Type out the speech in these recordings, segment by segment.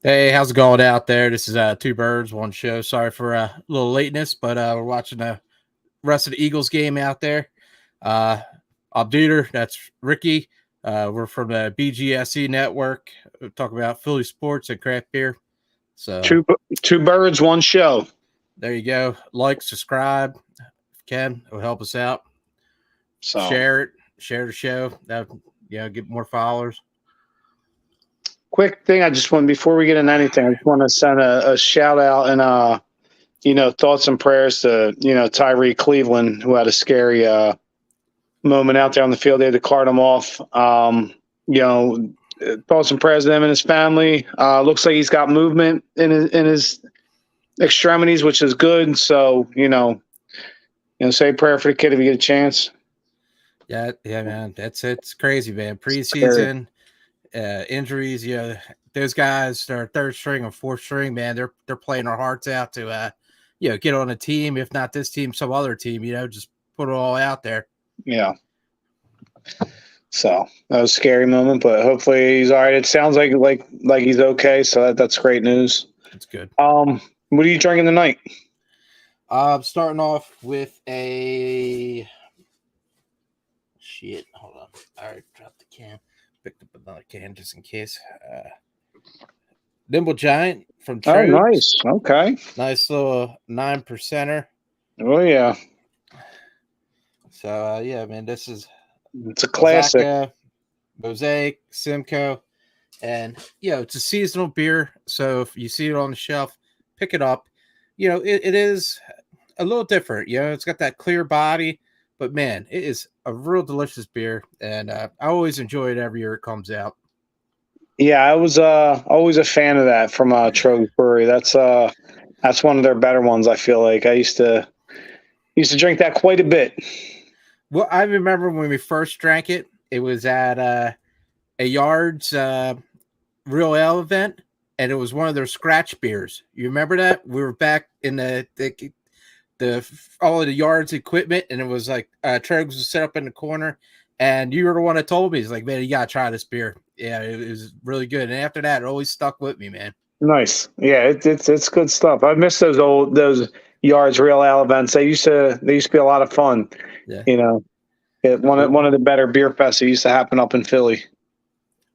Hey, how's it going out there? This is Two Birds, One Show. Sorry for a little lateness, but we're watching the rest of the Eagles game out there. Uh, I'm DeeTer, that's RicT. We're from the BGSE network. We talk about Philly sports and craft beer. So Two birds, one show. there you go. Like, subscribe if you can. It'll help us out. So Share the show. That get more followers. quick thing, I just want before we get into anything, I just want to send a shout out and thoughts and prayers to Tyree Cleveland, who had a scary moment out there on the field. They had to cart him off. Thoughts and prayers to him and his family. Looks like he's got movement in his extremities, which is good. So say a prayer for the kid if you get a chance. Yeah, man. It's crazy, man. Preseason. Injuries, those guys that are third string or fourth string, man, they're playing their hearts out to get on a team, if not this team, some other team, just put it all out there. Yeah. So that was a scary moment, but hopefully he's all right. It sounds like he's okay, so that's great news. That's good. What are you drinking tonight? I'm starting off with a hold on. I already dropped the can. Picked up another can just in case. Nimble Giant from Trogs. Oh, nice. Okay. Nice little 9%er. Oh, yeah. So, man, it's a classic. Zaka, Mosaic, Simcoe. And, it's a seasonal beer. So if you see it on the shelf, pick it up. It is a little different. It's got that clear body. But, man, it is a real delicious beer, and I always enjoy it every year it comes out. Yeah, I was always a fan of that from Trogs Brewery. That's one of their better ones, I feel like. I used to drink that quite a bit. Well, I remember when we first drank it, it was at a Yards Real Ale event, and it was one of their scratch beers. You remember that? We were back in the all of the Yards equipment, and it was like Trogs was set up in the corner, and you were the one that told me, he's like, man, you gotta try this beer. Yeah, it was really good. And after that, it always stuck with me, man. Nice. Yeah, it's good stuff. I miss those Yards Real Ale events. They used to be a lot of fun. Yeah. One of the better beer fests that used to happen up in Philly.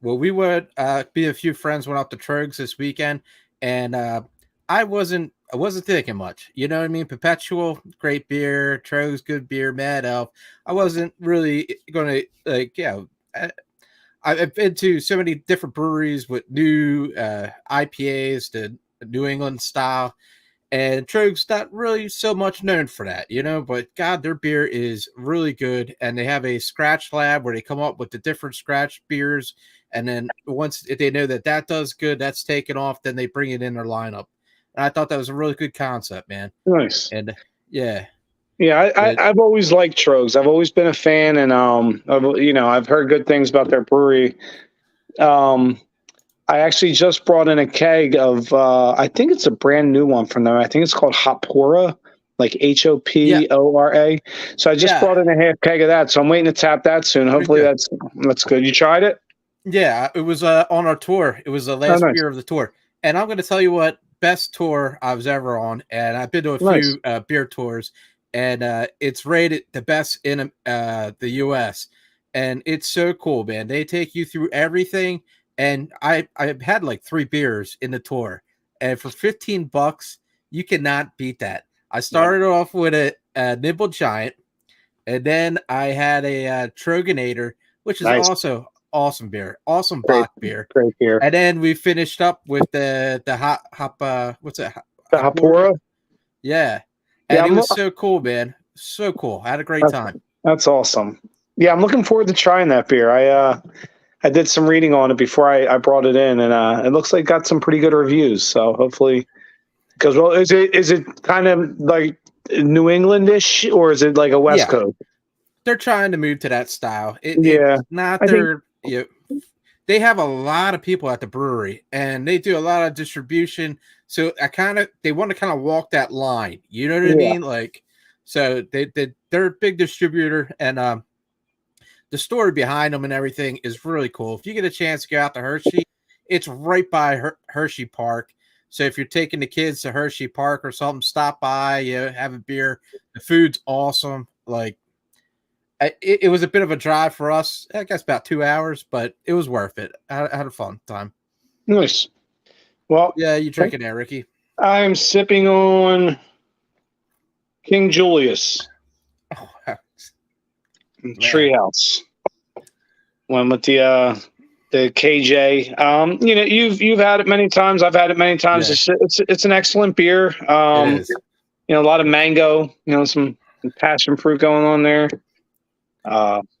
Well, we would be a few friends went up to Trogs this weekend, and I wasn't thinking much. You know what I mean? Perpetual, great beer. Trogs, good beer. Mad Elf. I wasn't really going to, I've been to so many different breweries with new IPAs to New England style. And Trogs not really so much known for that, but God, their beer is really good. And they have a scratch lab where they come up with the different scratch beers. And then once they know that does good, that's taken off, then they bring it in their lineup. And I thought that was a really good concept, man. Nice. And yeah. Yeah, I've always liked Trogs. I've always been a fan, and I've heard good things about their brewery. I actually just brought in a keg of I think it's a brand new one from them. I think it's called Hopora, like Hopora. So I just brought in a half keg of that. So I'm waiting to tap that soon. Hopefully that's good. You tried it? Yeah, it was on our tour. It was the last beer of the tour. And I'm going to tell you what, best tour I was ever on. And I've been to a few beer tours, and it's rated the best in the U.S. And it's so cool, man. They take you through everything. And I had like 3 beers in the tour. And for $15, you cannot beat that. I started off with a Nimble Giant. And then I had a Troganator, which is also awesome beer. Awesome Bach beer. Great beer. And then we finished up with the what's that? The Hopora? Yeah. And it was so cool, man. So cool. I had a great time. That's awesome. Yeah, I'm looking forward to trying that beer. I did some reading on it before I brought it in, and it looks like it got some pretty good reviews. So hopefully, because is it kind of like New Englandish, or is it like a West Coast? They're trying to move to that style. It's not their. They have a lot of people at the brewery, and they do a lot of distribution. So they want to kind of walk that line. You know what I mean? Like, so they're a big distributor, and the story behind them and everything is really cool. If you get a chance to go out to Hershey, it's right by Hershey Park. So if you're taking the kids to Hershey Park or something, stop by, have a beer. The food's awesome. Like, it was a bit of a drive for us. I guess about 2 hours, but it was worth it. I had a fun time. Nice. Well, yeah, you drinking there, Ricky? I'm sipping on King Julius. Oh, Treehouse. Went with the KJ. You've had it many times. I've had it many times. Yeah. It's an excellent beer. It is. A lot of mango. Some passion fruit going on there.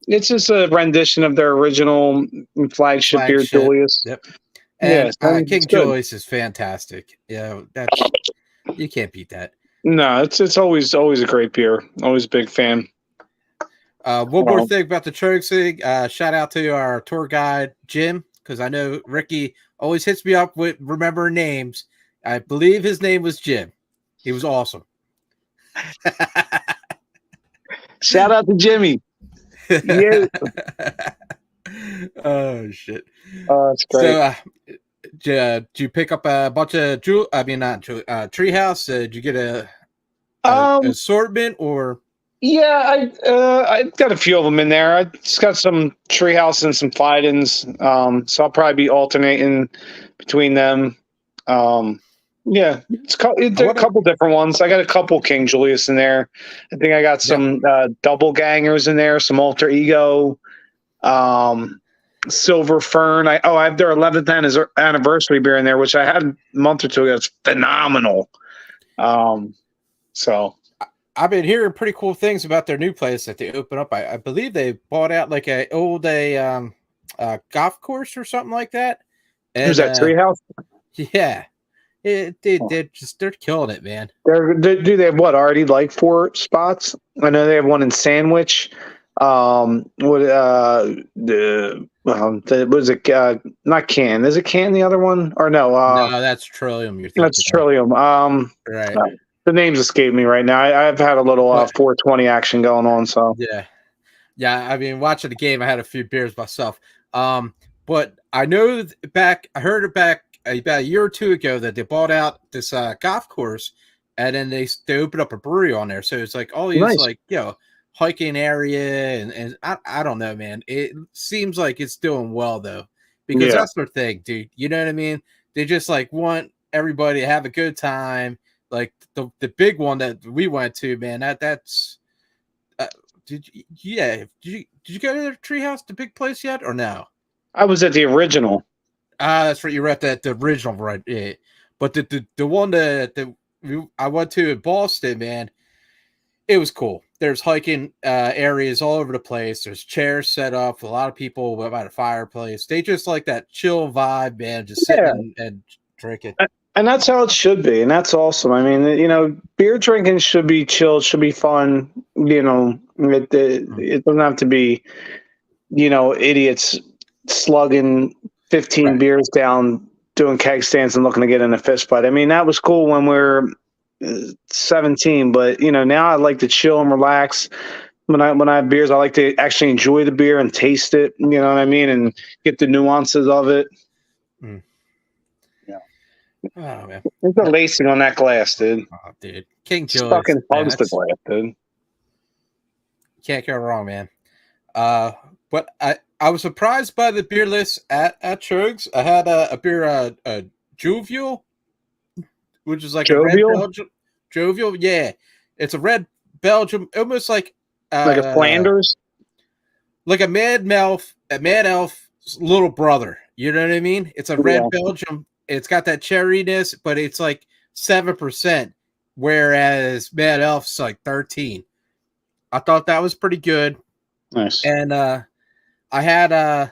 It's just a rendition of their original flagship beer, Julius. Yep. And yeah, King Julius is fantastic. Yeah, you can't beat that. No, it's always a great beer. Always a big fan. One more thing about the Trogs thing. Shout out to our tour guide, Jim, because I know Ricky always hits me up with remembering names. I believe his name was Jim. He was awesome. Shout out to Jimmy. Yeah. Oh, shit. That's great. So, did you pick up a bunch of Treehouse? Did you get a assortment or? Yeah, I got a few of them in there. I just got some Treehouse and some Fidens. So I'll probably be alternating between them. Yeah, it's a couple different ones. I got a couple King Julius in there. I think I got some double gangers in there, some Alter Ego, Silver Fern. I have their 11th anniversary beer in there, which I had a month or two ago. It's phenomenal. So I've been hearing pretty cool things about their new place that they opened up. I believe they bought out like a old golf course or something like that. And, who's that, Treehouse? Yeah. They're killing it, man. Do they have already like 4 spots? I know they have one in Sandwich. What was it? Not Can. Is it Can the other one or no? No, that's Trillium. That's Trillium. Right. The names escape me right now. I've had a little 420 action going on. So yeah. I mean, watching the game, I had a few beers myself. But I know I heard it back about a year or two ago that they bought out this golf course, and then they opened up a brewery on there. So it's like all these hiking area, and I don't know, man. It seems like it's doing well though, because that's their thing, dude. You know what I mean? They just like want everybody to have a good time. Like the big one that we went to, man. That's did you go to the Treehouse, the big place yet, or no? I was at the original. That's right. You were at the original, right? Yeah. But the one that I went to in Boston, man, it was cool. There's hiking areas all over the place. There's chairs set up. A lot of people by the fireplace. They just like that chill vibe, man. Just sitting and drinking. And that's how it should be. And that's awesome. I mean, beer drinking should be chill. Should be fun. It doesn't have to be, idiots slugging 15 beers down, doing keg stands and looking to get in a fist fight. I mean, that was cool when we were 17, but now I like to chill and relax. When I have beers, I like to actually enjoy the beer and taste it. You know what I mean, and get the nuances of it. Mm. Yeah. Oh man, there's the lacing on that glass, dude. Oh, dude, King Julius fucking hugs the glass, dude. Can't go wrong, man. But I was surprised by the beer list at Trogs. I had a beer, a Jovial, which is like Jovial? a red Belgium. Jovial, yeah. It's a red Belgium, almost like a Flanders, like a Mad Elf's little brother. You know what I mean? It's a red Belgium. It's got that cherryness, but it's like 7%, whereas Mad Elf's like 13. I thought that was pretty good. Nice. And I had I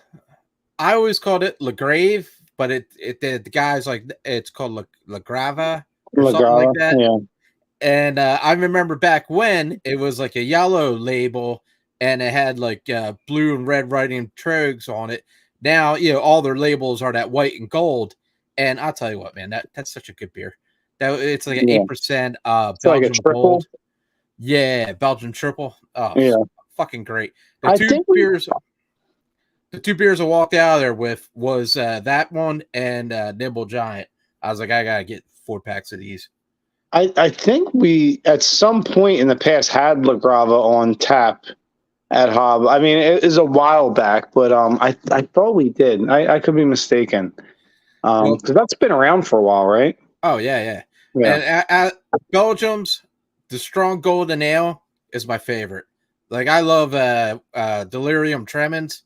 always called it La Grave, but the guy's like it's called La Grava or something like that. Yeah. And I remember back when it was like a yellow label and it had like blue and red writing Trogs on it. Now, all their labels are that white and gold. And I'll tell you what, man, that's such a good beer. That it's like an 8% Belgian like a triple. gold. Yeah, Belgian triple. Oh, yeah, fucking great. The two beers. the two beers I walked out of there with was that one and Nimble Giant. I was like, I gotta get 4 packs of these. I think we at some point in the past had La Grava on tap at Hob. I mean, it is a while back, but I thought we did. I could be mistaken. Well, Because that's been around for a while, right? oh yeah. Yeah. And at Belgium's, the strong golden ale is my favorite. Like I love Delirium Tremens.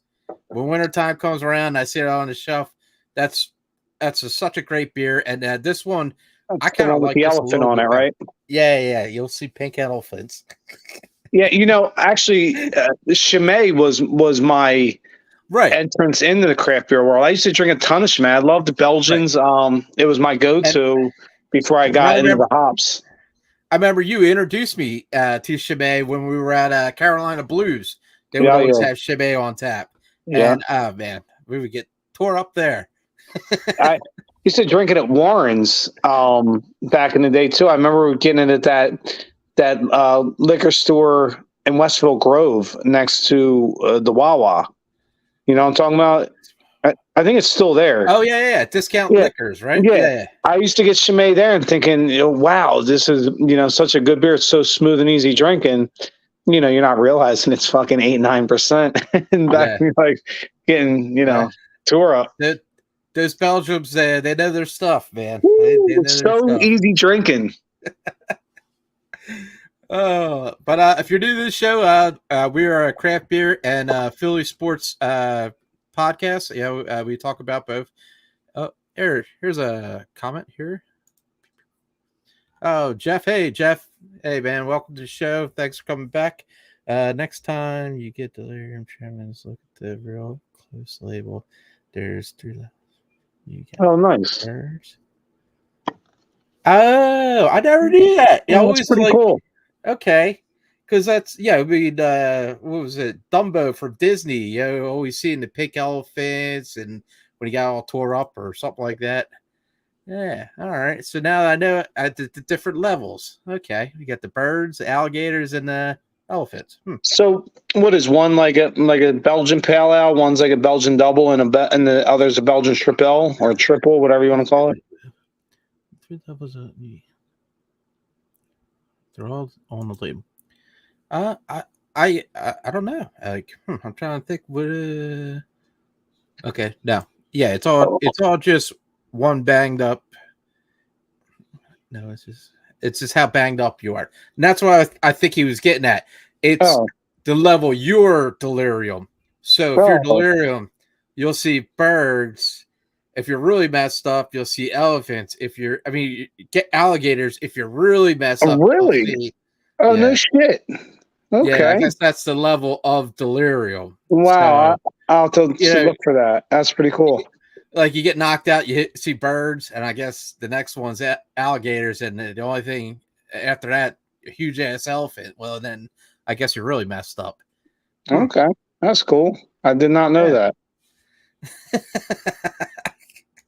When wintertime comes around, I see it on the shelf. That's such a great beer. And this one, I That's the kind of one with like the this a elephant little on bit it, better. right? Yeah. You'll see pink elephants. Yeah, actually, Chimay was my Right. entrance into the craft beer world. I used to drink a ton of Chimay. I loved the Belgians. It was my go-to before I got into the hops. I remember you introduced me to Chimay when we were at Carolina Blues. They would always have Chimay on tap. Yeah. And, oh, man, we would get tore up there. I used to drink it at Warren's back in the day, too. I remember getting it at that liquor store in Westville Grove next to the Wawa. You know what I'm talking about? I think it's still there. Oh, yeah. Discount liquors, right? Yeah. I used to get Chimay there and thinking, wow, this is, such a good beer. It's so smooth and easy drinking. You're not realizing it's fucking 8-9%. And back you're like getting, tore up. Those Belgians, they know their stuff, man. Woo, they know it's so easy drinking. But if you're new to the show, we are a craft beer and Philly sports podcast. Yeah, we talk about both. Here's a comment here. Oh, Jeff. Hey, Jeff. Hey, man. Welcome to the show. Thanks for coming back. Next time you get Delirium Tremens, look at the real close label. There's 3 left. Nice. Birds. Oh, I never knew that. Yeah, that's pretty cool. Okay. Because that's, what was it? Dumbo from Disney. You always seeing the pink elephants and when he got all tore up or something like that. Yeah. All right. So now I know at the different levels. Okay. You got the birds, the alligators, and the elephants. So what is one like a Belgian pale ale? One's like a Belgian double, and the other's a Belgian triple or triple, whatever you want to call it. 3 doubles. They're all on the label. I don't know. Like, I'm trying to think. What? Okay. No. Yeah. It's all just one banged up. No, it's just how banged up you are, and that's what I think he was getting at. It's the level you're delirium. So if you're delirium, you'll see birds. If you're really messed up, you'll see elephants. You get alligators. If you're really messed up, really? No shit. Okay. Yeah, I guess that's the level of delirium. Wow, so, I'll have to look for that. That's pretty cool. Like you get knocked out, you see birds, and I guess the next one's alligators, and the only thing after that, a huge ass elephant. Well, then I guess you're really messed up. Okay, that's cool. I did not know that.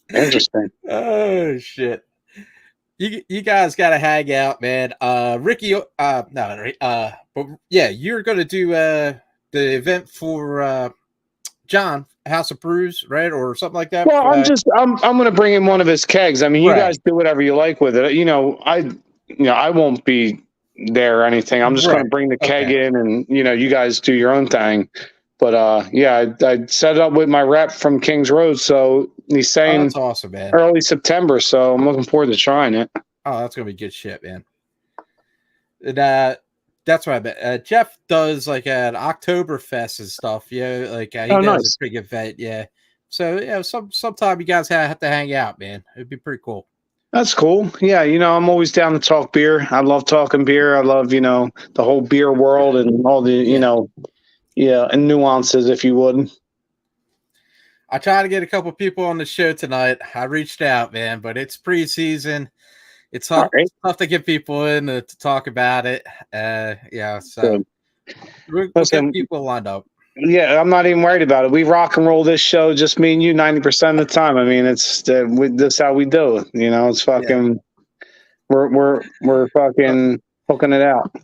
Interesting. Oh shit! You guys got to hang out, man. Ricky, but yeah, you're gonna do the event for John, House of Brews, right, or something like that. Well, I'm going to bring in one of his kegs. I mean, you guys do whatever you like with it. I won't be there or anything. I'm just going to bring the keg in, and you guys do your own thing. But I set it up with my rep from Kings Road, so he's saying that's awesome, man. Early September, so I'm looking forward to trying it. Oh, that's gonna be good shit, man. And that's what I bet. Jeff does like an Oktoberfest and stuff. Yeah, like he does a pretty good event. Yeah, so sometime you guys have to hang out, man. It'd be pretty cool. That's cool. Yeah, I'm always down to talk beer. I love talking beer. I love the whole beer world and all the and nuances, if you would. I tried to get a couple people on the show tonight. I reached out, man, but it's preseason. It's tough to get people in to talk about it. So we'll get people lined up. Yeah, I'm not even worried about it. We rock and roll this show, just me and you, 90% of the time. I mean, it's that's how we do it. It's fucking. Yeah. We're fucking hooking it out.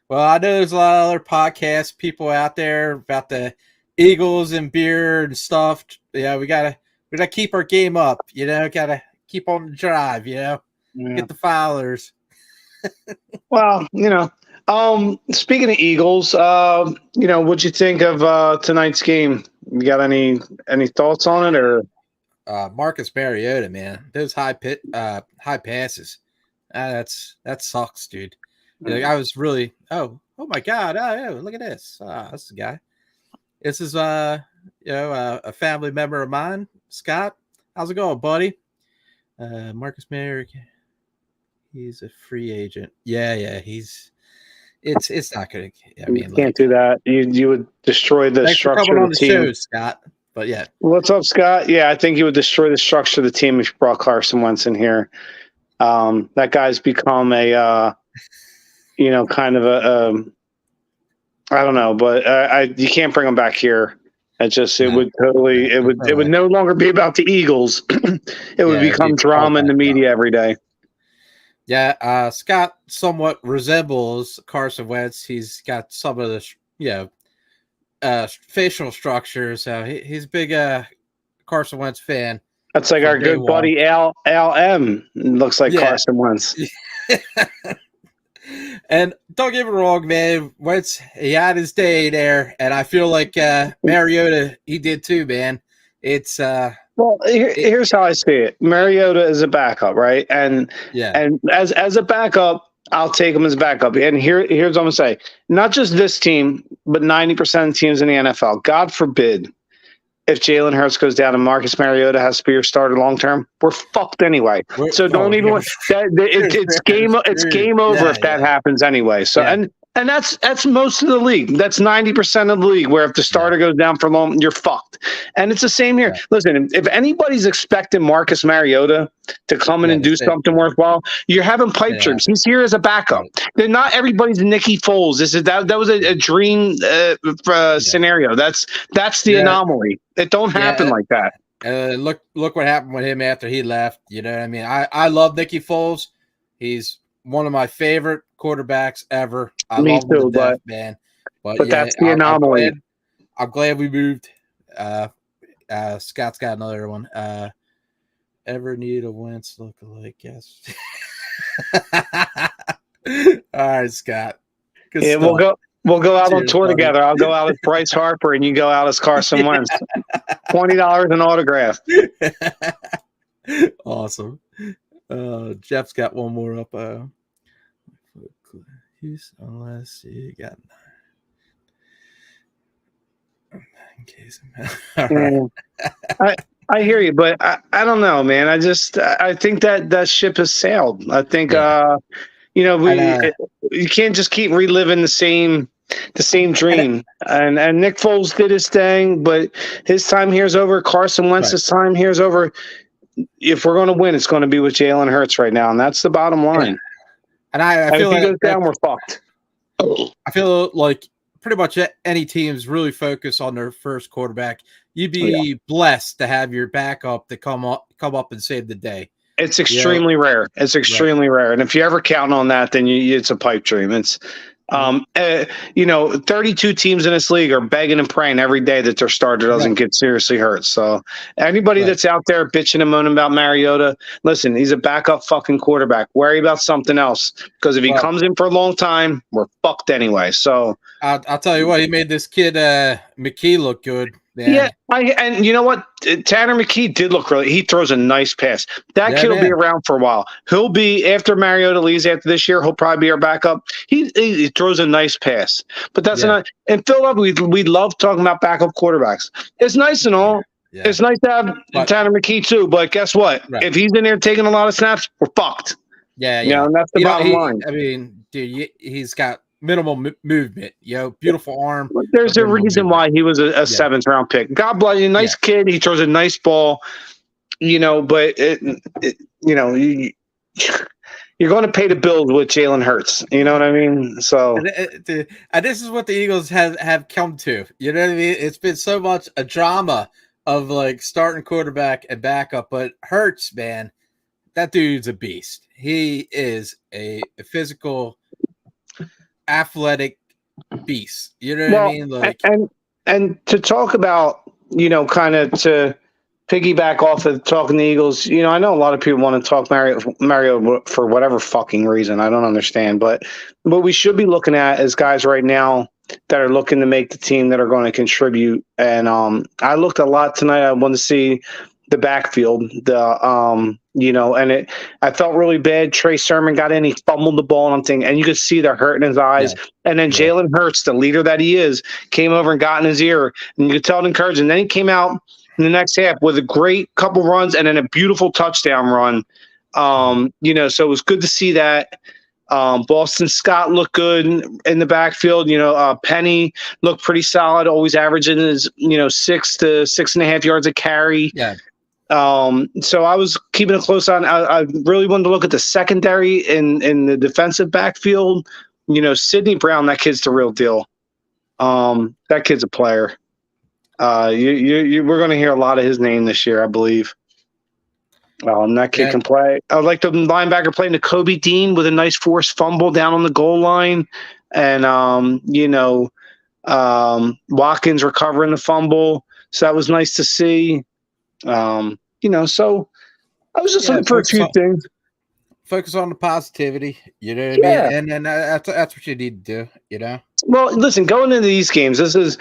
Well, I know there's a lot of other podcast people out there about to Eagles and beer and stuff. Yeah, we gotta keep our game up. Gotta keep on the drive. Get the Fowlers. Well, speaking of Eagles, what'd you think of tonight's game? You got any thoughts on it, or Marcus Mariota, man, those high passes. That sucks, dude. I was really oh my god, look at this. This is the guy. This is a family member of mine, Scott. How's it going, buddy? Marcus Mariota. He's a free agent. Yeah, it's not gonna. I mean, you can't do that. You would destroy the structure of the team. Show, Scott. But yeah, what's up, Scott? Yeah, I think you would destroy the structure of the team if you brought Carson Wentz in here. That guy's become a, kind of a, I don't know, but you can't bring him back here. It would no longer be about the Eagles. It would become drama in the media every day. Yeah, Scott somewhat resembles Carson Wentz. He's got some of the, facial structures. He's a big Carson Wentz fan. That's like our good buddy Al M. Looks like Carson Wentz. And don't get me wrong, man. Wentz, he had his day there, and I feel like Mariota, he did too, man. It's here's how I see it. Mariota is a backup, right? And as a backup, I'll take him as backup. And here's what I'm gonna say: not just this team, but 90% of teams in the NFL. God forbid if Jalen Hurts goes down and Marcus Mariota has to be your starter long term, we're fucked anyway. Don't even. It's game over if that happens anyway. So and that's most of the league. That's 90% of the league, where if the starter goes down for long, you're fucked. And it's the same here. Yeah. Listen, if anybody's expecting Marcus Mariota to come in and do something worthwhile, you're having pipe dreams. He's here as a backup. They're not everybody's Nicky Foles. That was a dream scenario. That's the anomaly. It don't happen like that. Look what happened with him after he left. You know what I mean? I love Nicky Foles. He's one of my favorite quarterbacks ever. I love him to death, man. But that's the anomaly. I'm glad we moved. Scott's got another one. Ever need a Wentz lookalike? Yes. All right, Scott. Good stuff. We'll go out on tour together. I'll go out as Bryce Harper, and you go out as Carson Wentz. $20 an autograph. Awesome. Jeff's got one more up. Unless you got in case. All right. I hear you, but I don't know, man. I think that ship has sailed. I think you can't just keep reliving the same dream. And Nick Foles did his thing, but his time here's over. Carson Wentz's time here's over. If we're going to win, it's going to be with Jalen Hurts right now, and that's the bottom line. And I feel if he goes down, we're fucked. I feel like pretty much any teams really focus on their first quarterback. You'd be blessed to have your backup to come up and save the day. It's extremely rare. It's extremely rare, and if you ever count on that, then it's a pipe dream. It's 32 teams in this league are begging and praying every day that their starter doesn't get seriously hurt. So anybody that's out there bitching and moaning about Mariota, listen, he's a backup fucking quarterback. Worry about something else, because if he comes in for a long time, we're fucked anyway. So I'll tell you what, he made this kid McKee look good. Man. Yeah, and you know what? Tanner McKee did look really. He throws a nice pass. That kid will be around for a while. He'll be, after Mariota leaves after this year, he'll probably be our backup. He throws a nice pass, but that's not. In Philadelphia, we love talking about backup quarterbacks. It's nice and all. Yeah. It's nice to have Tanner McKee too, but guess what? Right. If he's in there taking a lot of snaps, we're fucked. Yeah. And that's the bottom line. I mean, dude, he's got minimal movement, beautiful arm. There's a reason why he was a seventh round pick. God bless you, nice kid. He throws a nice ball, but you're going to pay the bills with Jalen Hurts. You know what I mean? So, and this is what the Eagles have come to. You know what I mean? It's been so much a drama of like starting quarterback and backup, but Hurts, man, that dude's a beast. He is a physical, athletic beast. You know what I mean? Like, And to talk about, kind of to piggyback off of talking the Eagles, I know a lot of people want to talk Mario for whatever fucking reason. I don't understand. But what we should be looking at is guys right now that are looking to make the team that are going to contribute. And I looked a lot tonight. I wanted to see the backfield, I felt really bad. Trey Sermon got in, he fumbled the ball, and I'm thinking, and you could see the hurt in his eyes. Yeah. And then Jalen Hurts, the leader that he is, came over and got in his ear, and you could tell it encouraged. And then he came out in the next half with a great couple runs and then a beautiful touchdown run. So it was good to see that. Boston Scott looked good in the backfield. Penny looked pretty solid, always averaging his 6 to 6.5 yards a carry. Yeah. So I was keeping a close eye. I really wanted to look at the secondary in the defensive backfield. Sidney Brown, that kid's the real deal. That kid's a player. We're going to hear a lot of his name this year, I believe. And that kid can play. I like the linebacker playing Kobe Dean with a nice forced fumble down on the goal line. And, Watkins recovering the fumble. So that was nice to see. So I was just looking for a few things. Focus on the positivity, you know what I mean? And that's what you need to do, Well, listen, going into these games, this is,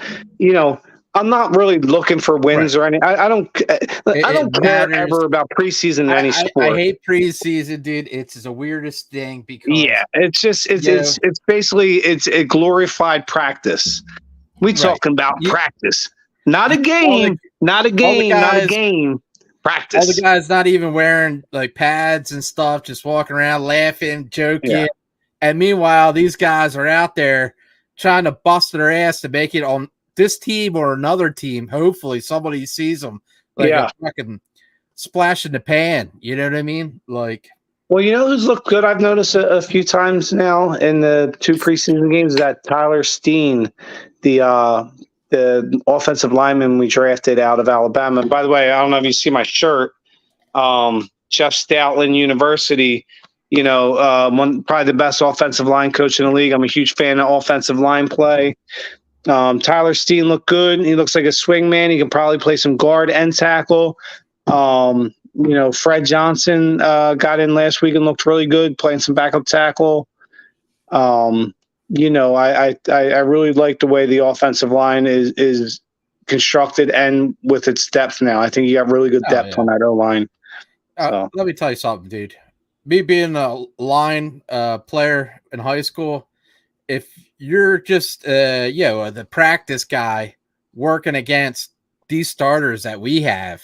I'm not really looking for wins or anything. I don't care ever about preseason in any sport. I hate preseason, dude. It's the weirdest thing because it's just it's basically it's a glorified practice. We talking about practice, not a game, not a game. Practice. All the guys not even wearing like pads and stuff, just walking around laughing, joking. Yeah. And meanwhile, these guys are out there trying to bust their ass to make it on this team or another team. Hopefully somebody sees them like a fucking splash in the pan. You know what I mean? Like, well, who's looked good? I've noticed a few times now in the 2 preseason games that Tyler Steen, the offensive lineman we drafted out of Alabama. By the way, I don't know if you see my shirt. Jeff Stoutland University, probably the best offensive line coach in the league. I'm a huge fan of offensive line play. Tyler Steen looked good. He looks like a swing man. He can probably play some guard and tackle. Fred Johnson got in last week and looked really good, playing some backup tackle. I really like the way the offensive line is constructed and with its depth now. I think you got really good depth on that O-line. Let me tell you something, dude. Me being a line player in high school, if you're just the practice guy working against these starters that we have,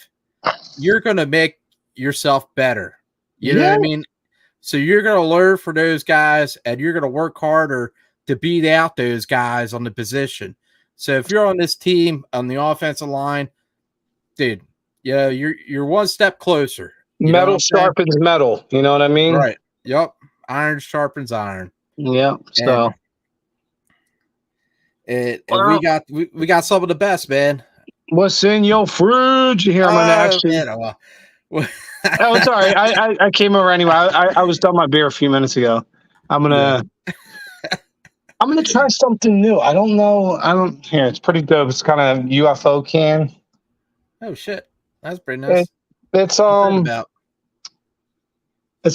you're going to make yourself better. You know what I mean? So you're going to learn for those guys and you're going to work harder to beat out those guys on the position. So if you're on this team on the offensive line, dude, you're one step closer. Metal sharpens metal. You know what I mean? Right. Yep. Iron sharpens iron. Yep. So and we got some of the best, man. What's in your fridge? You hear my accent? Oh, sorry. I came over anyway. I was done my beer a few minutes ago. I'm gonna try something new. I don't know. Here, it's pretty dope. It's kind of UFO can. Oh shit, that's pretty nice. It's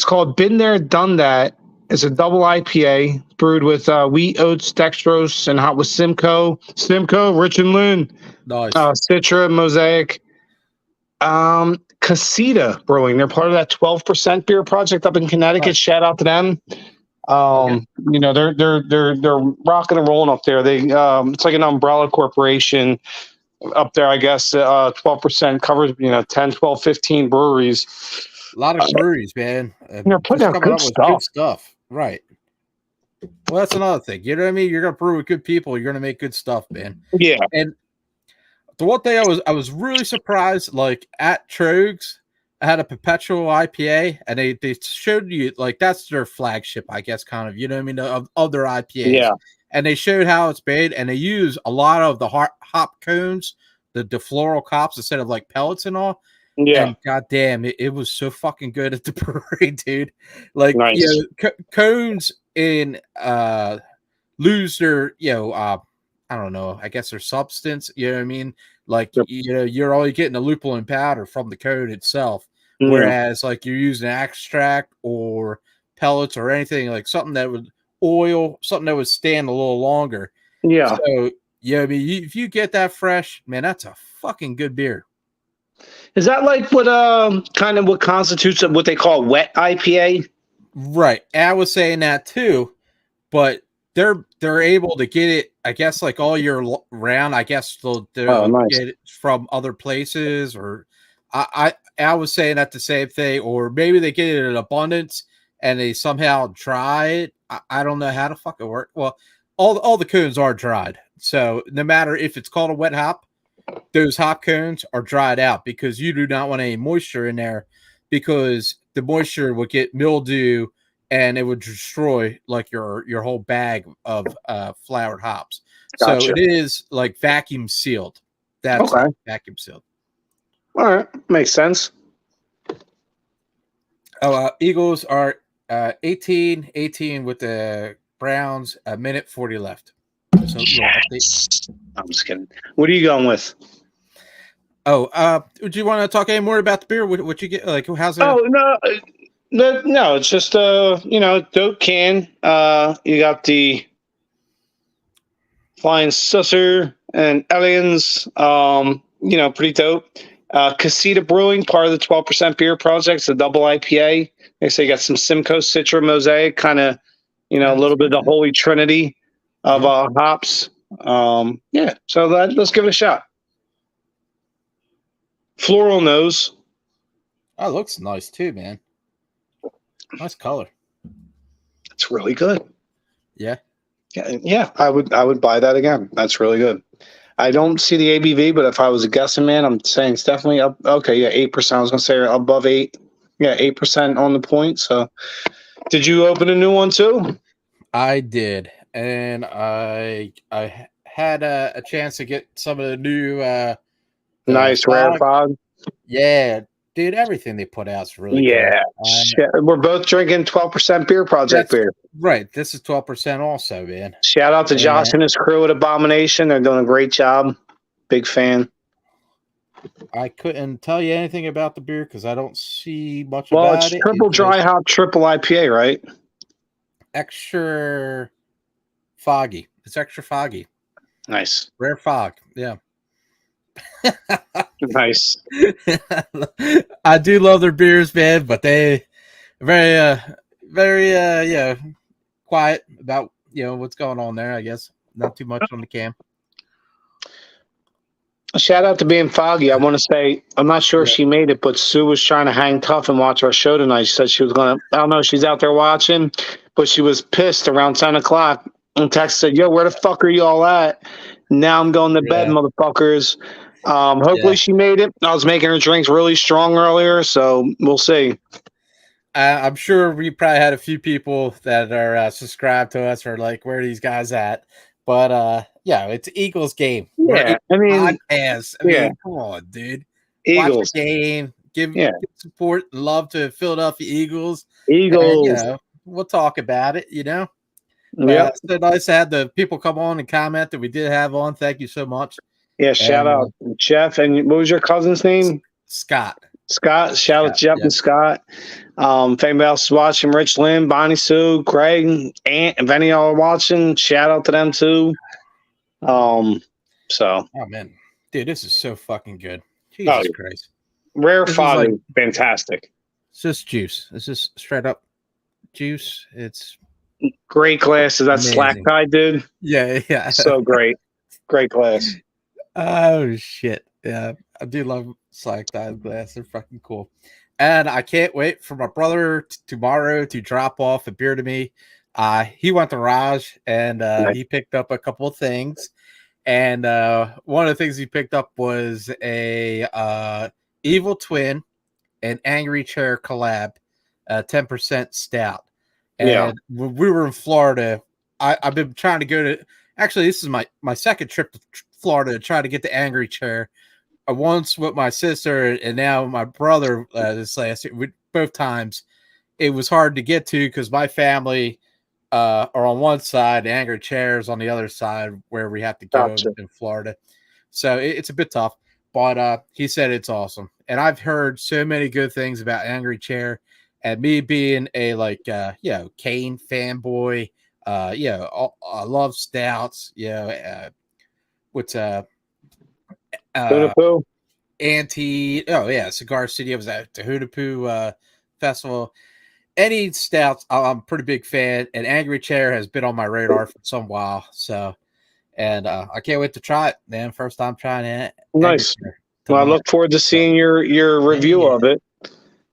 called Been There, Done That. It's a double IPA brewed with wheat, oats, dextrose, and hot with Simcoe, Rich and Lynn, nice. Citra, Mosaic, Casita Brewing. They're part of that 12% beer project up in Connecticut. Nice. Shout out to them. They're rocking and rolling up there. They it's like an umbrella corporation up there. I guess 12% covers 10, 12, 15 breweries. A lot of breweries, man. They're putting out good stuff. Right. Well, that's another thing. You know what I mean? You're gonna brew with good people. You're gonna make good stuff, man. Yeah. And the one thing I was really surprised, like at Trogs, I had a perpetual IPA, and they showed you like that's their flagship, I guess, kind of. You know what I mean? Of their IPAs. Yeah. And they showed how it's made, and they use a lot of the hop cones, the floral cops instead of like pellets and all. Yeah. And goddamn, it was so fucking good at the brewery, dude. Like, nice. Cones in lose their, I don't know, I guess their substance, you know what I mean? Like, you're only getting the lupulin powder from the cone itself. Whereas like you're using extract or pellets or anything like something that would something that would stand a little longer. Yeah. So yeah, I mean, if you get that fresh, man, that's a fucking good beer. Is that like what kind of what constitutes what they call wet IPA? Right. I was saying that too, but they're able to get it, I guess, like all year round. I guess they'll Nice. get it from other places, or I was saying that the same thing, or maybe they get it in abundance and they somehow dry it. I don't know how to fucking work. Well, all the cones are dried, so no matter if it's called a wet hop, those hop cones are dried out because you do not want any moisture in there, because the moisture would get mildew and it would destroy like your whole bag of flowered hops. Gotcha. So it is like vacuum sealed. That's okay. Vacuum sealed. All right, makes sense. Oh, Eagles are 18 with the Browns. A minute 40 left. So yes. I'm just kidding. What are you going with? Oh, do you want to talk any more about the beer? What you get? Like, how's it? Oh no, it's just dope can. You got the Flying Susser and Aliens. Pretty dope. Casita Brewing, part of the 12% Beer Project. It's a double IPA. They say you got some Simcoe, Citra, Mosaic, kind of, a little bit of the holy trinity of hops. So let's give it a shot. Floral nose. Oh, it looks nice too, man. Nice color. It's really good. Yeah. Yeah. I would buy that again. That's really good. I don't see the ABV, but if I was a guessing man, I'm saying it's definitely up. Okay, yeah, 8%. I was gonna say above 8. Yeah, 8% on the point. So, did you open a new one too? I did, and I had a chance to get some of the new nice rare fog. Yeah, dude, everything they put out is really good. We're both drinking 12% Beer Project beer. Right, this is 12% also, man. Shout out to Josh and his crew at Abomination. They're doing a great job. Big fan. I couldn't tell you anything about the beer because I don't see much about it. Well, it's triple dry hop, triple IPA, right? Extra foggy. It's extra foggy. Nice. Rare fog. Yeah. Nice. I do love their beers, man, but they very quiet about what's going on there. I guess not too much on the cam. Shout out to being foggy. I want to say, I'm not sure if she made it, but Sue was trying to hang tough and watch our show tonight. She said she was going to, I don't know, she's out there watching, but she was pissed around 10 o'clock and text said, yo, where the fuck are you all at? Now I'm going to bed, motherfuckers. Hopefully she made it. I was making her drinks really strong earlier, so we'll see. I'm sure we probably had a few people that are subscribed to us or like, where are these guys at? But it's Eagles game. Yeah, I mean, come on, dude. Eagles watch the game. Give support and love to Philadelphia Eagles. And, we'll talk about it. Yeah, it's so nice to have the people come on and comment that we did have on. Thank you so much. Yeah, shout out Jeff. And what was your cousin's name? Scott. Shout out Jeff and Scott. If anybody else is watching, Rich Lynn, Bonnie Sue, Greg, Ant, if any of y'all are watching, shout out to them too. Oh man, dude, this is so fucking good. Jesus Christ. Rare fog is fantastic. It's just juice. It's just straight up juice. It's great glass. Is that Slack guy, dude? Yeah. So great. Great glass. Oh shit. Yeah. I do love Slack dive glass. They're fucking cool. And I can't wait for my brother tomorrow to drop off a beer to me. He went to Raj and he picked up a couple of things. And one of the things he picked up was a Evil Twin and Angry Chair collab, 10% stout. And when we were in Florida, I've been trying to go to, actually, this is my second trip to Florida to try to get the Angry Chair. Once with my sister and now my brother this last year. Both times it was hard to get to because my family are on one side, the Angry Chair is on the other side where we have to go Gotcha. in Florida. So it's a bit tough, but he said it's awesome. And I've heard so many good things about Angry Chair, and me being a Kane fanboy, I love stouts, what's uh Beautiful. Cigar City. I was at the Hootapoo festival. Any stouts, I'm a pretty big fan, and Angry Chair has been on my radar for some while. So, and I can't wait to try it, man. First time trying it. Nice. Well, I look forward to seeing your review of it.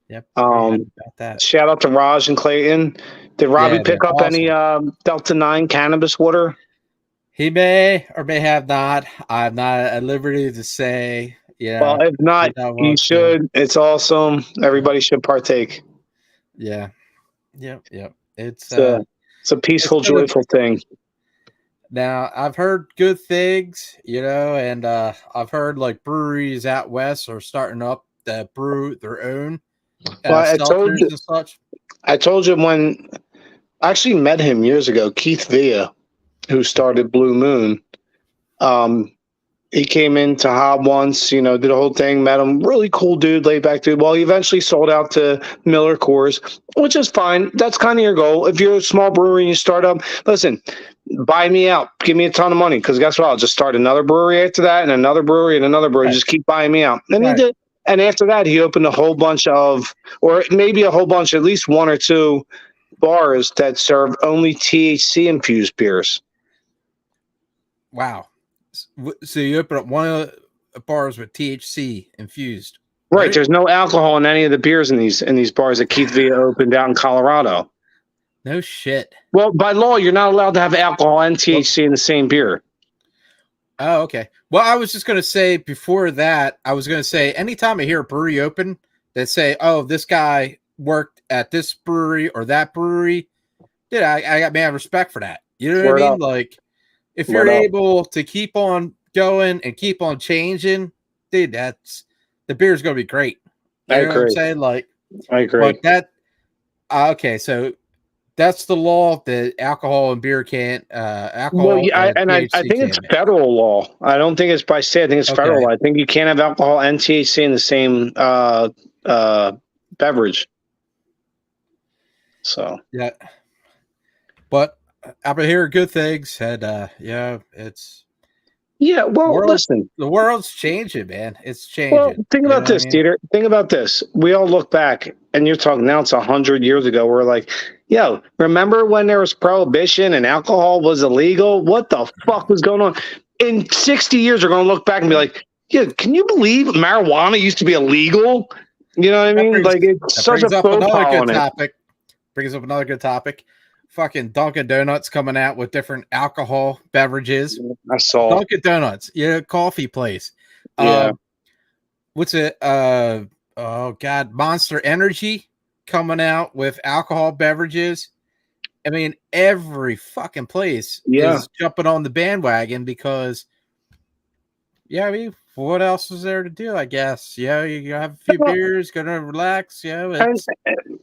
Yep. About that. Shout out to Raj and Clayton. Did Robbie pick up any Delta 9 cannabis water? He may or may have not. I'm not at liberty to say. Yeah. Well, if not, you should. It's awesome. Everybody should partake. Yeah. Yep. It's a peaceful, joyful thing. Now, I've heard good things, and I've heard like breweries out west are starting up that brew their own seltzers and such. I told you when I actually met him years ago, Keith Villa, who started Blue Moon. He came into Hob once, did a whole thing, met him, really cool dude, laid back dude. Well, he eventually sold out to Miller Coors, which is fine. That's kind of your goal. If you're a small brewery and you start up, listen, buy me out. Give me a ton of money, because guess what? I'll just start another brewery after that, and another brewery and another brewery. Right. Just keep buying me out. And he did. And after that, he opened a whole bunch of, or maybe a whole bunch, at least one or two bars that serve only THC-infused beers. Wow. So you open up one of the bars with THC infused. Right. There's no alcohol in any of the beers in these bars that Keith Villa opened out in Colorado. No shit. Well, by law, you're not allowed to have alcohol and THC in the same beer. Oh, okay. Well, I was just going to say before that, anytime I hear a brewery open, they say, oh, this guy worked at this brewery or that brewery. Dude, I got mad respect for that. You know what I mean? Like, if you're able to keep on going and keep on changing, dude, the beer's going to be great. I agree. What I'm saying? Like, I agree. But okay, so that's the law that alcohol and beer can't. Alcohol. Well, yeah, I think it's federal law. I don't think it's by state. I think it's federal law. I think you can't have alcohol and THC in the same beverage. So yeah, but I've been hearing good things, and it's. Yeah, well, listen. The world's changing, man. It's changing. Well, think about this, DeeTer. Think about this. We all look back, and you're talking now it's 100 years ago. We're like, yo, remember when there was prohibition and alcohol was illegal? What the fuck was going on? In 60 years, we're going to look back and be like, yeah, can you believe marijuana used to be illegal? You know what I mean? It's such a faux pas on it. Brings up another good topic. Fucking Dunkin' Donuts coming out with different alcohol beverages. I saw Dunkin' Donuts, coffee place. Yeah. What's it? Oh God, Monster Energy coming out with alcohol beverages. I mean, every fucking place is jumping on the bandwagon because, what else is there to do? I guess, you have a few beers, gonna relax.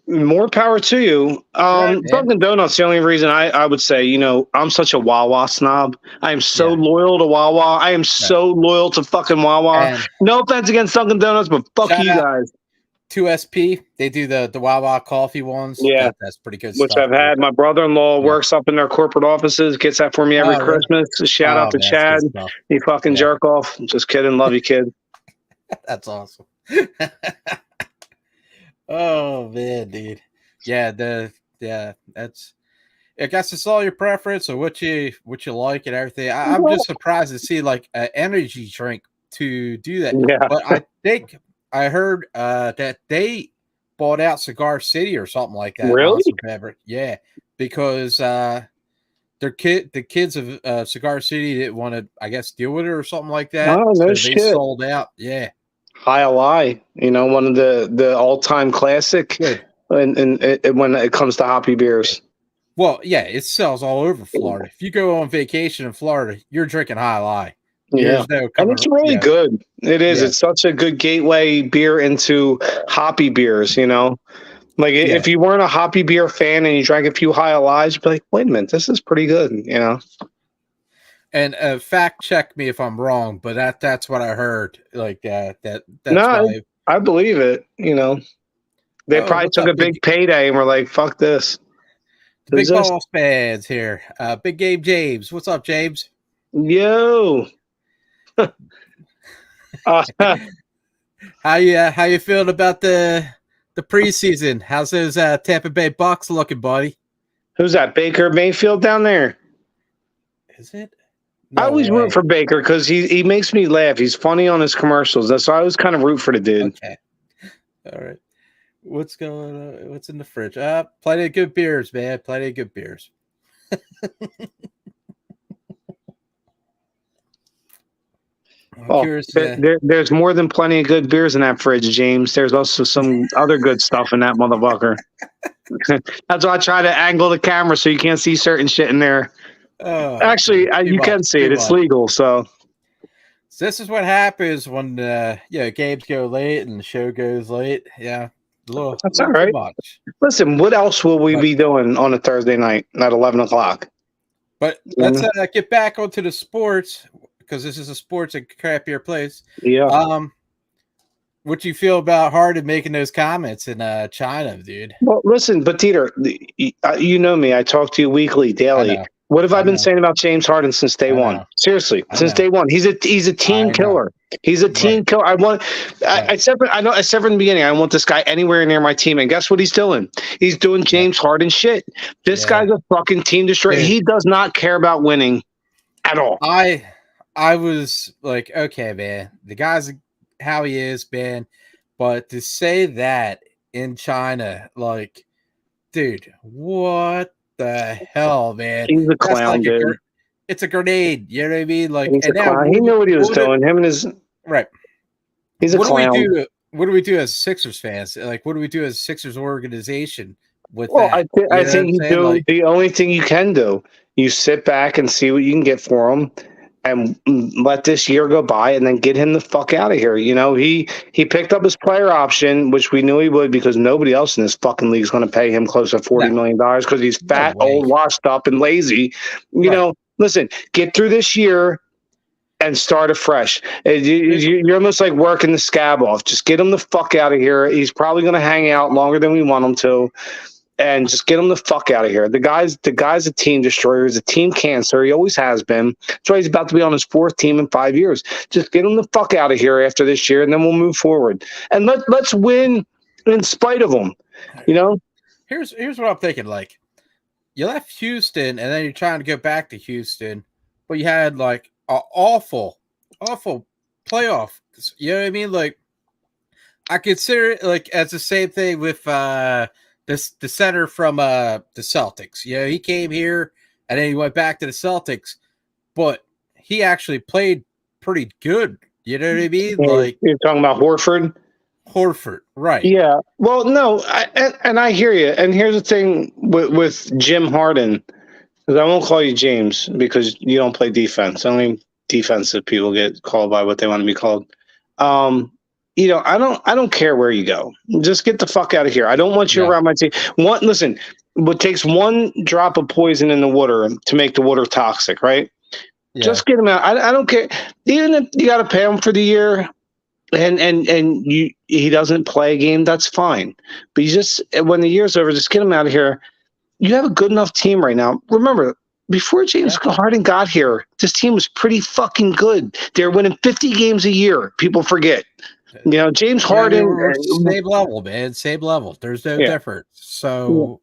More power to you. Dunkin' Donuts, the only reason I would say, I'm such a Wawa snob. I am so loyal to Wawa. I am so loyal to fucking Wawa. And no offense against Dunkin' Donuts, but fuck you guys. 2SP, they do the Wawa coffee ones. Yeah, that's pretty good which stuff. I've had. My brother-in-law works up in their corporate offices, gets that for me every Christmas. Really? Shout out to Chad. He fucking jerk off. Just kidding. Love you, kid. That's awesome. Oh man, dude. That's. I guess it's all your preference or what you like and everything. I'm just surprised to see like an energy drink to do that. Yeah. But I think I heard that they bought out Cigar City or something like that. Really? Yeah, because the kids of Cigar City didn't want to, I guess, deal with it or something like that. Oh, no shit. They sold out. Yeah. High Ally, one of the all-time classic, and when it comes to hoppy beers. Well, yeah, it sells all over Florida. If you go on vacation in Florida, you're drinking High Ally. Yeah, and it's really good. It is. Yeah. It's such a good gateway beer into hoppy beers. Like Yeah. if you weren't a hoppy beer fan and you drank a few High Alives, you'd be like, wait a minute, this is pretty good, you know. And fact check me if I'm wrong, but that's what I heard. Like that's No, why. I believe it. You know, they Oh, probably what's took up, a big payday and were like, fuck this. the Who's big this? boss fans here? Big Gabe James. What's up, James? Yo. uh, How you feeling about the preseason? How's those Tampa Bay Bucks looking, buddy? who's that? Baker Mayfield down there? Is it? I No always root way. for Baker because he makes me laugh. He's funny on his commercials. That's why I always kind of root for the dude. Okay. All right. What's going on? What's in the fridge? Plenty of good beers, man. Plenty of good beers. There's more than plenty of good beers in that fridge, James. There's also some other good stuff in that motherfucker. That's why I try to angle the camera so you can't see certain shit in there. Actually, you can see it. It's legal, so. This is what happens when games go late and the show goes late. Yeah, that's all right. Much. Listen, what else will we be doing on a Thursday night at 11 o'clock? But let's get back onto the sports because this is a sports and crappier place. Yeah. What you feel about Harden making those comments in China, dude? Well, listen, but DeeTer, you know me. I talk to you weekly, daily. What have I been saying about James Harden since day one? Seriously, since day one, he's a team killer. He's a team killer. I said from the beginning, I want this guy anywhere near my team. And guess what he's doing? He's doing James Harden shit. This guy's a fucking team destroyer. Dude. He does not care about winning at all. I was like, okay, man, the guy's how he is, man. But to say that in China, like, dude, what the hell, man? He's a clown, dude. It's a grenade. You know what I mean? Like, he's a clown. He knew what he was doing. Him and his He's a clown. What do we do as Sixers fans? Like, what do we do as Sixers organization with that? I think you do like, the only thing you can do. You sit back and see what you can get for him, and let this year go by, and then get him the fuck out of here. You know, he picked up his player option, which we knew he would because nobody else in this fucking league is going to pay him close to $40 million because he's fat, old, washed up, and lazy. You know, listen, get through this year and start afresh. You're almost like working the scab off. Just get him the fuck out of here. He's probably going to hang out longer than we want him to. And just get him the fuck out of here. The guy's a team destroyer. He's a team cancer. He always has been. That's why he's about to be on his 4th team in 5 years. Just get him the fuck out of here after this year, and then we'll move forward. And let's win in spite of him. You know. Here's what I'm thinking. Like, you left Houston, and then you're trying to go back to Houston, but you had like an awful playoff. You know what I mean? Like, I consider it like as the same thing with the center from the Celtics. You know, he came here and then he went back to the Celtics, but he actually played pretty good. You know what I mean? Like, you're talking about Horford, right? Yeah. Well, no, I hear you. And here's the thing with Jim Harden, because I won't call you James because you don't play defense. Only defensive people get called by what they want to be called. You know, I don't care where you go. Just get the fuck out of here. I don't want you around my team. Listen, it takes one drop of poison in the water to make the water toxic, right? Yeah. Just get him out. I don't care. Even if you got to pay him for the year and he doesn't play a game, that's fine. But you just, when the year's over, just get him out of here. You have a good enough team right now. Remember, before James Harden got here, this team was pretty fucking good. They're winning 50 games a year. People forget. You know, James Harden. Same level, man. Same level. There's no difference. So.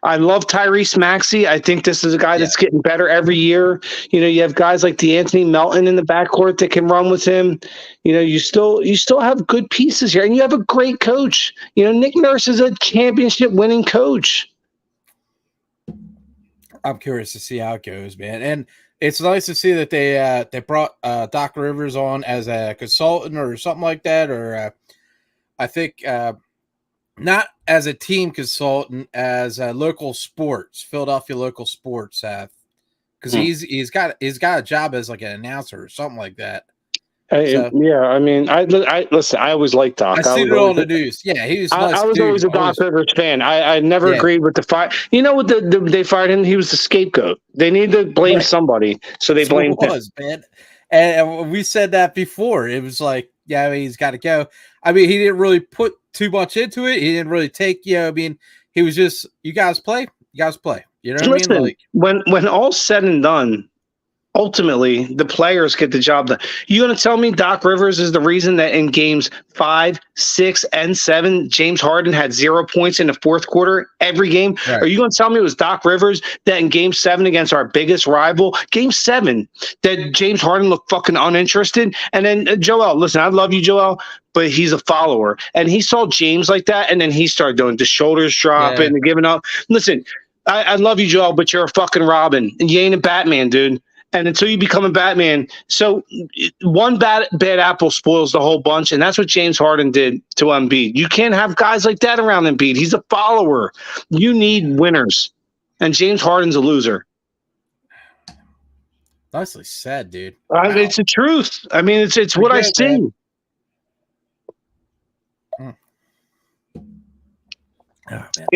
I love Tyrese Maxey. I think this is a guy that's getting better every year. You know, you have guys like DeAnthony Melton in the backcourt that can run with him. You know, you still have good pieces here, and you have a great coach. You know, Nick Nurse is a championship-winning coach. I'm curious to see how it goes, man. And it's nice to see that they brought Doc Rivers on as a consultant or something like that, or I think not as a team consultant, as local sports, Philadelphia local sports, because he's got a job as like an announcer or something like that. So yeah, I mean, I listen. I always liked Doc. I seen it on the news. Yeah, he was a nice I was dude. always a Doc Rivers fan. I never agreed with the fire. You know what? They fired him. He was the scapegoat. They need to blame somebody, so they blamed him. Man. And we said that before. It was like, yeah, I mean, he's got to go. I mean, he didn't really put too much into it. He didn't really take, I mean, he was just, you guys play. You guys play. You know what I mean? Like, when all's said and done, ultimately, the players get the job done. You going to tell me Doc Rivers is the reason that in games 5, 6, and 7, James Harden had 0 points in the fourth quarter every game? Right. Are you going to tell me it was Doc Rivers that in game 7 against our biggest rival, game 7, that James Harden looked fucking uninterested? And then Joel, listen, I love you, Joel, but he's a follower. And he saw James like that, and then he started doing the shoulders dropping and giving up. Listen, I love you, Joel, but you're a fucking Robin, and you ain't a Batman, dude. And until you become a Batman, so one bad apple spoils the whole bunch, and that's what James Harden did to Embiid. You can't have guys like that around Embiid. He's a follower. You need winners, and James Harden's a loser. Nicely said, dude. Wow. It's the truth. I mean, it's what I see.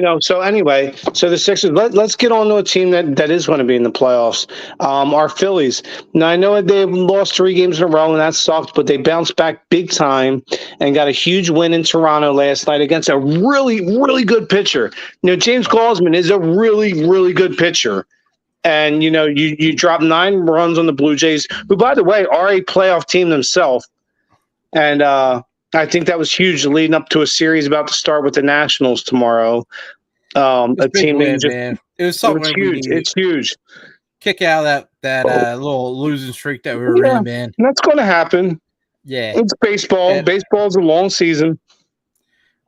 Oh, so anyway, so the Sixers, let's get on to a team that is going to be in the playoffs. Our Phillies. Now, I know they lost 3 games in a row, and that sucked, but they bounced back big time and got a huge win in Toronto last night against a really, really good pitcher. James Gausman is a really, really good pitcher. And, you dropped 9 runs on the Blue Jays, who, by the way, are a playoff team themselves. And, I think that was huge leading up to a series about to start with the Nationals tomorrow. A team win, man. It was something huge. It's huge. Kick out that little losing streak that we were in, man. And that's going to happen. Yeah. It's baseball. And baseball's a long season.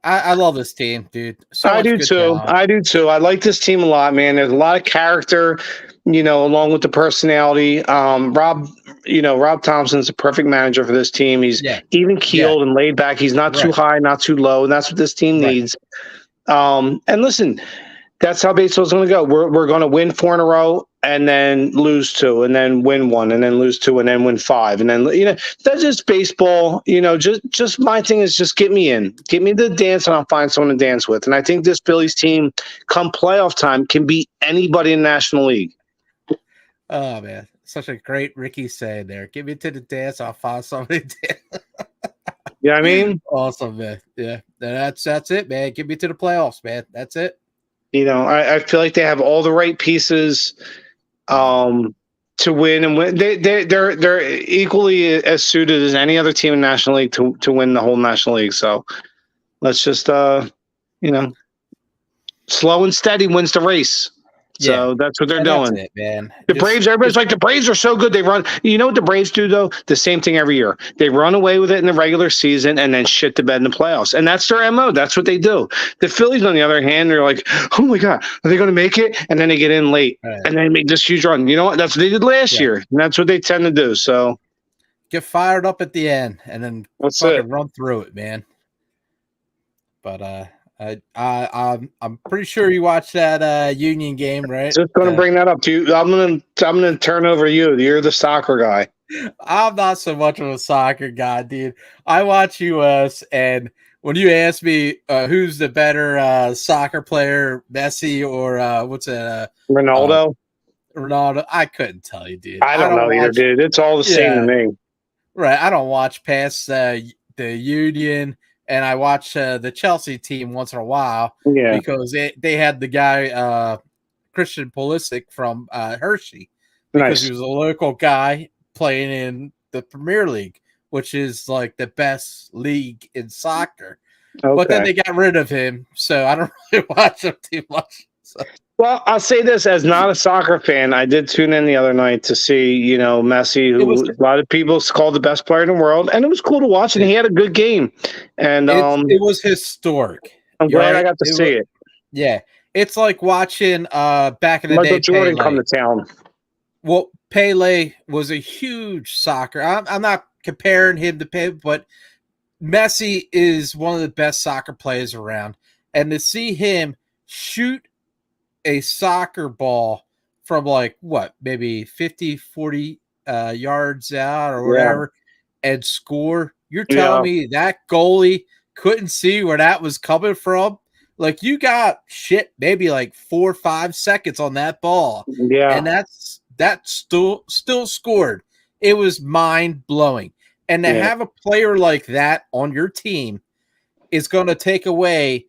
I love this team, dude. I do too. I do too. I like this team a lot, man. There's a lot of character, along with the personality. Rob Thompson's a perfect manager for this team. He's even keeled and laid back. He's not too high, not too low, and that's what this team needs. And listen, that's how baseball's going to go. We're going to win 4 in a row and then lose 2 and then win 1 and then lose 2 and then win 5. And then, that's just baseball. Just my thing is just get me in. Get me the dance and I'll find someone to dance with. And I think this Phillies team, come playoff time, can beat anybody in the National League. Oh, man. Such a great Ricky saying there. Get me to the dance. I'll find somebody to dance. Yeah, I mean? Awesome, man. Yeah. That's it, man. Get me to the playoffs, man. That's it. I feel like they have all the right pieces to win and win. They're equally as suited as any other team in the National League to win the whole National League. So let's just slow and steady wins the race. So that's what they're doing. That's it, man. The Braves, everybody's like, the Braves are so good. They run. You know what the Braves do, though? The same thing every year. They run away with it in the regular season and then shit the bed in the playoffs. And that's their MO. That's what they do. The Phillies, on the other hand, they're like, oh, my God, are they going to make it? And then they get in late. Right. And they make this huge run. You know what? That's what they did last year. And that's what they tend to do. So get fired up at the end and then run through it, man. But I'm pretty sure you watched that Union game, right? Just going to bring that up to you. I'm gonna turn over to you. You're the soccer guy. I'm not so much of a soccer guy, dude. I watch US, and when you ask me who's the better soccer player, Messi or Ronaldo? Ronaldo, I couldn't tell you, dude. I don't know either, dude. It's all the same to me. Right. I don't watch past the Union. And I watch the Chelsea team once in a while because they had the guy, Christian Pulisic from Hershey, because he was a local guy playing in the Premier League, which is like the best league in soccer. Okay. But then they got rid of him, so I don't really watch him too much. So. Well, I'll say this, as not a soccer fan, I did tune in the other night to see, Messi, who a lot of people called the best player in the world, and it was cool to watch, and he had a good game. And it was historic. I'm glad I got to see it. Yeah. It's like watching back in the Michael day. Jordan come to town. Well, Pele was a huge soccer. I'm not comparing him to Pele, but Messi is one of the best soccer players around. And to see him shoot a soccer ball from maybe 50, 40 yards out or whatever, and score. You're telling me that goalie couldn't see where that was coming from? Like, you got shit, maybe like 4 or 5 seconds on that ball. Yeah. And that still scored. It was mind blowing. And to have a player like that on your team is going to take away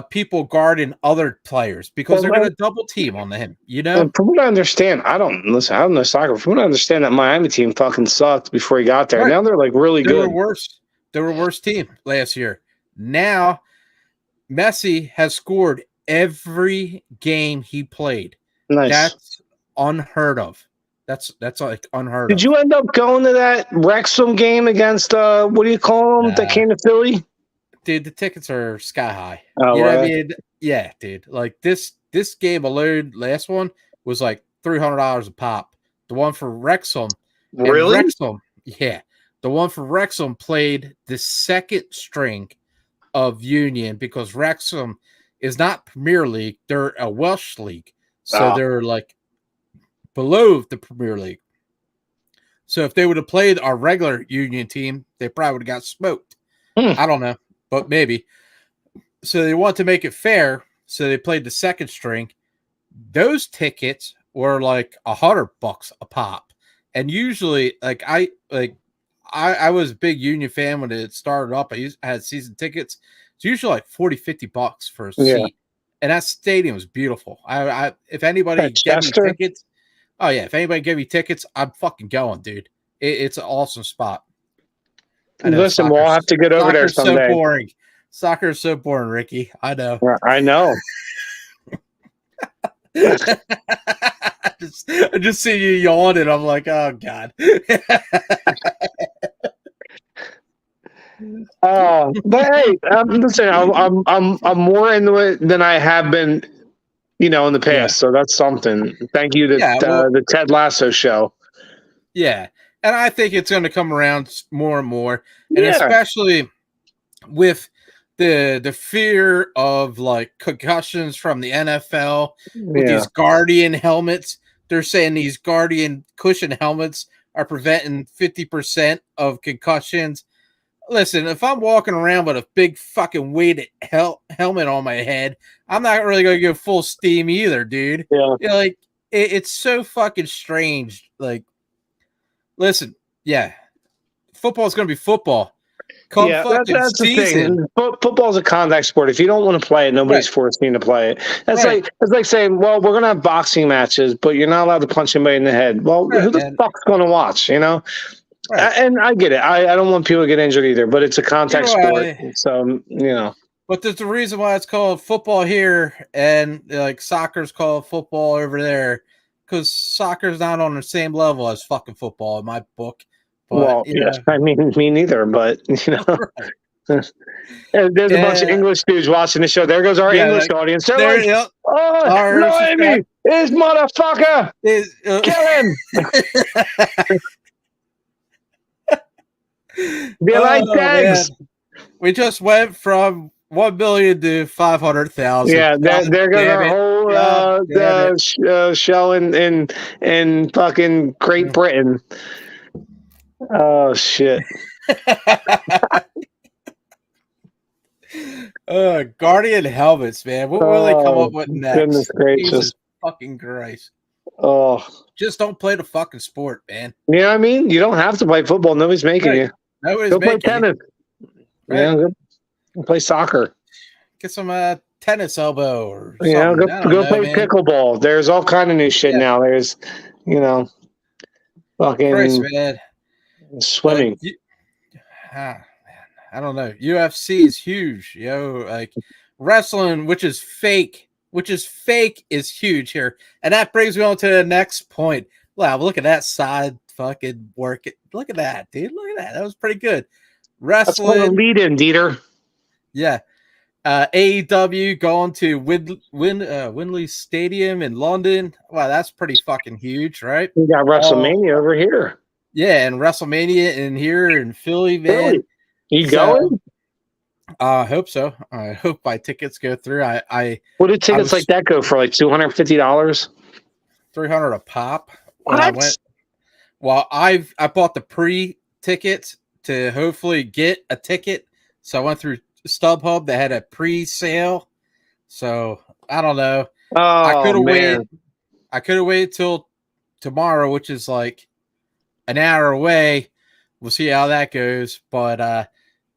people guarding other players because they're going to double team on him, you know? From what I understand, I don't know soccer. From what I understand, that Miami team fucking sucked before he got there. Right. Now they're like really good. They were worst team last year. Now Messi has scored every game he played. Nice. That's unheard of. That's like unheard of. Did you end up going to that Wrexham game against what do you call them that came to Philly? Dude, the tickets are sky high. Oh, you know what I mean? Yeah, dude. Like this game alone, last one was like $300 a pop. The one for Wrexham. Really? Yeah. The one for Wrexham played the second string of Union because Wrexham is not Premier League. They're a Welsh league. So they're like below the Premier League. So if they would have played our regular Union team, they probably would have got smoked. I don't know, but maybe. So they want to make it fair. So they played the second string. Those tickets were like $100 a pop. And usually I was a big Union fan when it started up. I had season tickets. It's usually like $40-$50 for a seat. And that stadium was beautiful. If anybody gave me tickets, if anybody gave me tickets, I'm fucking going, dude. It's an awesome spot. Listen, we'll have to get over there someday. So boring. Soccer is so boring, Ricky. I know. I know. I just see you yawn, and I'm like, oh god. But hey, listen, I'm more into it than I have been, in the past. Yeah. So that's something. Thank you to the Ted Lasso show. Yeah, and I think it's going to come around more and more, and especially with the fear of like concussions from the NFL with these Guardian helmets. They're saying these Guardian cushion helmets are preventing 50% of concussions. Listen, if I'm walking around with a big fucking weighted helmet on my head, I'm not really going to go full steam either, dude. Yeah. Like, it's so fucking strange. Like, listen, football is going to be football. That's the thing. Football is a contact sport. If you don't want to play it, nobody's forcing you to play it. It's like saying, well, we're going to have boxing matches, but you're not allowed to punch anybody in the head. Well, who the fuck's going to watch, Right. And I get it. I don't want people to get injured either, but it's a contact sport. So, But there's a reason why it's called football here and like soccer's called football over there because soccer's not on the same level as fucking football in my book. But, I mean, me neither, but, Right. There's a bunch of English dudes watching the show. There goes our English audience. They're like, Noemi, this motherfucker, kill him. Be like tags. We just went from 1 million to 500,000. Yeah, there goes our whole show in fucking Great Britain. Oh shit. Guardian helmets, man. What will they come up with next? Goodness gracious. Jesus fucking Christ. Oh. Just don't play the fucking sport, man. You know what I mean? You don't have to play football. Nobody's making you. Nobody's play tennis. Right. Yeah, go play soccer. Get some tennis elbow or something. Yeah, go play pickleball. There's all kind of new shit now. There's, fucking Christ, man. Swimming. I don't know. UFC is huge, like wrestling, which is fake, is huge here. And that brings me on to the next point. Wow, look at that side fucking work. Look at that, dude. Look at that. That was pretty good. Wrestling. That's called a lead-in, DeeTer. Yeah. AEW going to Wembley Stadium in London. Wow, that's pretty fucking huge, right? We got WrestleMania over here. Yeah, and WrestleMania in here in Philly, man. Really? You going? I hope so. I hope my tickets go through. What did tickets like that go for? Like $250? $300 a pop. What? I bought the pre-ticket tickets to hopefully get a ticket. So I went through StubHub. They had a pre-sale. So I don't know. I Oh could have man. waited. I could have waited till tomorrow, which is like an hour away. We'll see how that goes. But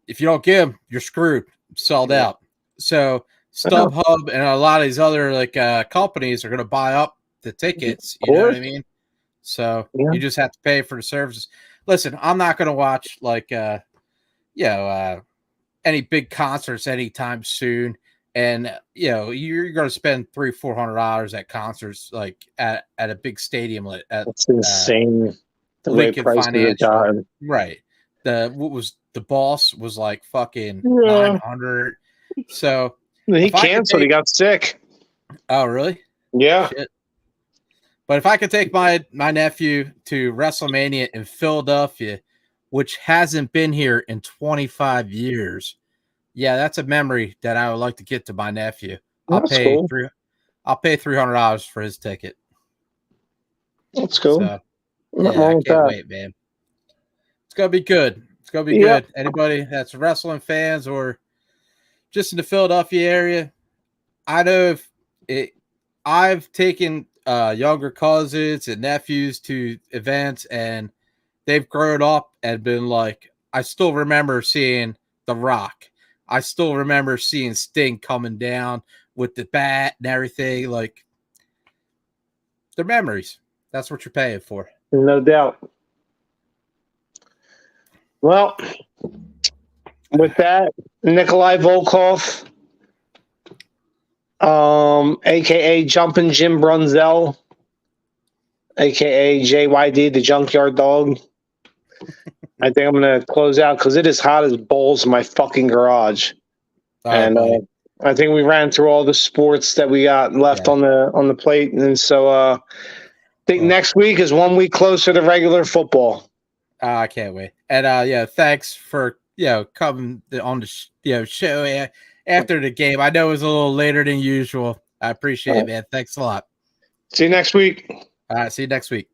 if you don't get them, you're screwed. Sold out. So StubHub and a lot of these other like companies are going to buy up the tickets. You know what I mean? So you just have to pay for the services. Listen, I'm not going to watch like any big concerts anytime soon. And you're going to spend $300-400 at concerts, like at a big stadium. That's insane. The Lincoln way prices have Financial, gotten. right? The boss was like fucking 900. So he canceled. He got sick. Oh, really? Yeah. Shit. But if I could take my nephew to WrestleMania in Philadelphia, which hasn't been here in 25 years, yeah, that's a memory that I would like to get to my nephew. I'll pay $300 for his ticket. That's cool. So, I can't wait, man. It's gonna be good. It's gonna be good. Anybody that's wrestling fans or just in the Philadelphia area, I know I've taken younger cousins and nephews to events, and they've grown up and been like, I still remember seeing The Rock. I still remember seeing Sting coming down with the bat and everything. Like, they're memories. That's what you're paying for. No doubt. Well, with that, Nikolai Volkov, a.k.a. Jumpin' Jim Brunzell, a.k.a. JYD, the Junkyard Dog. I think I'm going to close out because it is hot as balls in my fucking garage. And I think we ran through all the sports that we got left on the plate. And so I think next week is 1 week closer to regular football. I can't wait. And thanks for coming on the show after the game. I know it was a little later than usual. I appreciate it, man. Thanks a lot. See you next week. All right, see you next week.